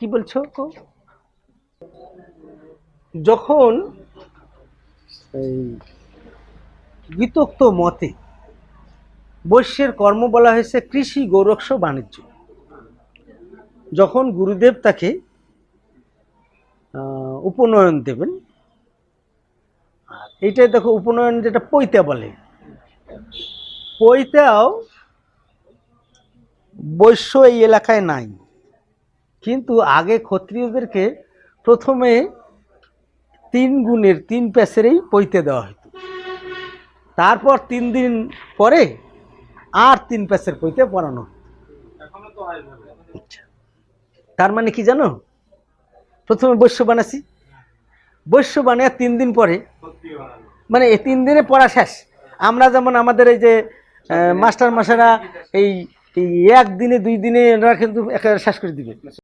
কি বলছো? যখন এই বিতক্ত মতে বৈশ্যের কর্ম বলা হয়েছে কৃষি গৌরক্ষ বাণিজ্য, যখন গুরুদেব তাকে উপনয়ন দেবেন, এইটাই দেখো উপনয়ন যেটা পৈতা বলে, পৈতাও বৈশ্য এই এলাকায় নাই, কিন্তু আগে ক্ষত্রিয়দেরকে প্রথমে 3 গুণের 3 প্যাসেরই পৈতে দেওয়া হতো, তারপর 3 দিন পরে আর 3 প্যাসের পৈতে পড়ানো হতো। তার মানে কি জানো, প্রথমে বৈশ্য বানাছি, বৈশ্য বানিয়ে 3 দিন পরে মানে এই 3 দিনে পড়া শেষ। আমরা যেমন আমাদের এই যে মাস্টার মাসারা এই 1 দিনে 2 দিনে এরা কিন্তু শেষ করে দিবে।